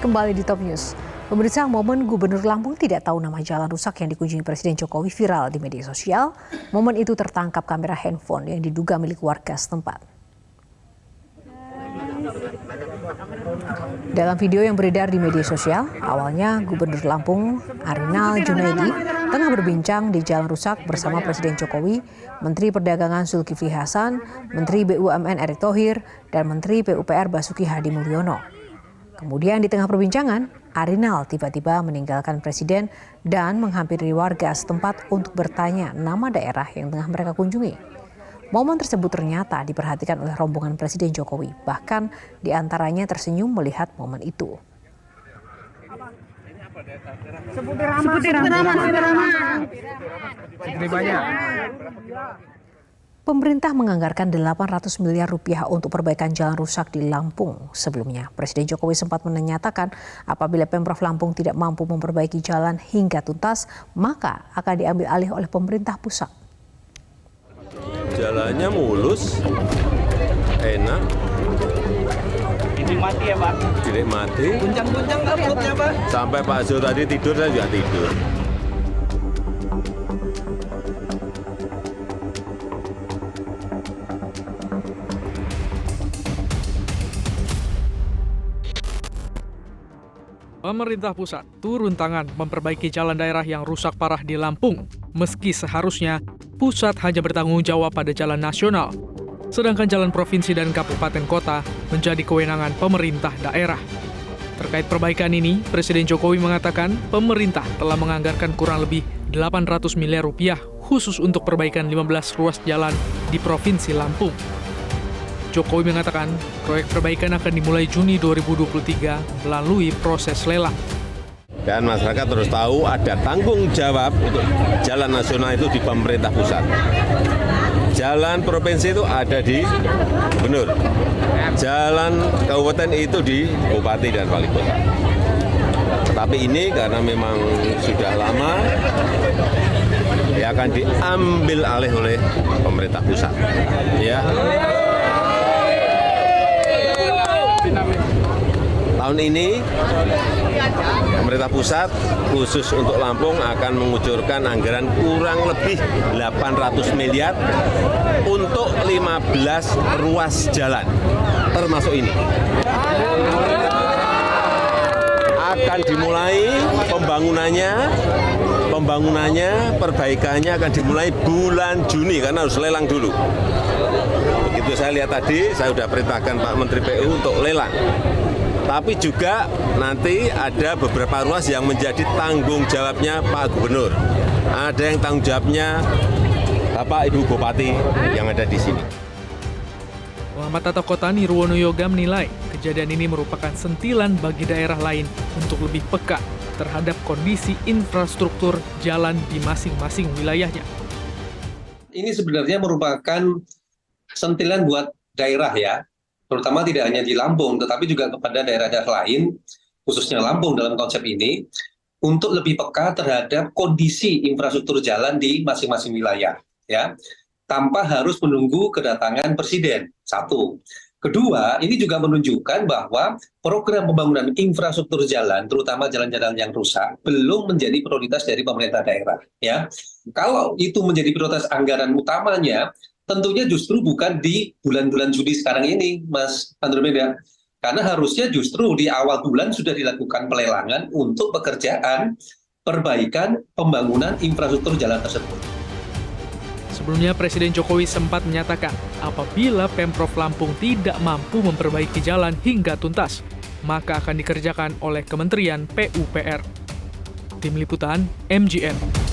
Kembali di Top News. Pemirsa, momen Gubernur Lampung tidak tahu nama jalan rusak yang dikunjungi Presiden Jokowi viral di media sosial. Momen itu tertangkap kamera handphone yang diduga milik warga setempat. Dalam video yang beredar di media sosial, awalnya Gubernur Lampung Arinal Junaidi tengah berbincang di jalan rusak bersama Presiden Jokowi, Menteri Perdagangan Zulkifli Hasan, Menteri BUMN Erick Thohir, dan Menteri PUPR Basuki Hadi Mulyono. Kemudian di tengah perbincangan, Arinal tiba-tiba meninggalkan Presiden dan menghampiri warga setempat untuk bertanya nama daerah yang tengah mereka kunjungi. Momen tersebut ternyata diperhatikan oleh rombongan Presiden Jokowi. Bahkan di antaranya tersenyum melihat momen itu. Pemerintah menganggarkan 800 miliar rupiah untuk perbaikan jalan rusak di Lampung. Sebelumnya, Presiden Jokowi sempat menyatakan apabila Pemprov Lampung tidak mampu memperbaiki jalan hingga tuntas, maka akan diambil alih oleh pemerintah pusat. Jalannya mulus, enak. Dinikmati ya Pak? Dinikmati. Guncang-guncang rambutnya Pak? Sampai Pak Zul tadi tidur, saya juga tidur. Pemerintah pusat turun tangan memperbaiki jalan daerah yang rusak parah di Lampung, meski seharusnya pusat hanya bertanggung jawab pada jalan nasional, sedangkan jalan provinsi dan kabupaten kota menjadi kewenangan pemerintah daerah. Terkait perbaikan ini, Presiden Jokowi mengatakan pemerintah telah menganggarkan kurang lebih 800 miliar rupiah khusus untuk perbaikan 15 ruas jalan di Provinsi Lampung. Jokowi mengatakan proyek perbaikan akan dimulai Juni 2023 melalui proses lelang. Dan masyarakat terus tahu ada tanggung jawab untuk jalan nasional itu di pemerintah pusat. Jalan provinsi itu ada di gubernur. Jalan kabupaten itu di bupati dan wali kota. Tetapi ini karena memang sudah lama, ya akan diambil alih oleh pemerintah pusat. Ya. Tahun ini pemerintah pusat khusus untuk Lampung akan mengucurkan anggaran kurang lebih 800 miliar untuk 15 ruas jalan, termasuk ini. Akan dimulai perbaikannya akan dimulai bulan Juni karena harus lelang dulu. Begitu saya lihat tadi, saya sudah perintahkan Pak Menteri PU untuk lelang. Tapi juga nanti ada beberapa ruas yang menjadi tanggung jawabnya Pak Gubernur. Ada yang tanggung jawabnya Bapak Ibu Bupati yang ada di sini. Muhammad Tata Kota Nirwono Yoga menilai kejadian ini merupakan sentilan bagi daerah lain untuk lebih peka terhadap kondisi infrastruktur jalan di masing-masing wilayahnya. Ini sebenarnya merupakan sentilan buat daerah ya, terutama tidak hanya di Lampung, tetapi juga kepada daerah-daerah lain, khususnya Lampung dalam konsep ini, untuk lebih peka terhadap kondisi infrastruktur jalan di masing-masing wilayah, ya, tanpa harus menunggu kedatangan Presiden. Satu. Kedua, ini juga menunjukkan bahwa program pembangunan infrastruktur jalan, terutama jalan-jalan yang rusak, belum menjadi prioritas dari pemerintah daerah. Ya, kalau itu menjadi prioritas anggaran utamanya, tentunya justru bukan di bulan-bulan Juni sekarang ini, Mas Andromeda. Karena harusnya justru di awal bulan sudah dilakukan pelelangan untuk pekerjaan perbaikan pembangunan infrastruktur jalan tersebut. Sebelumnya, Presiden Jokowi sempat menyatakan apabila Pemprov Lampung tidak mampu memperbaiki jalan hingga tuntas, maka akan dikerjakan oleh Kementerian PUPR. Tim Liputan, MGN.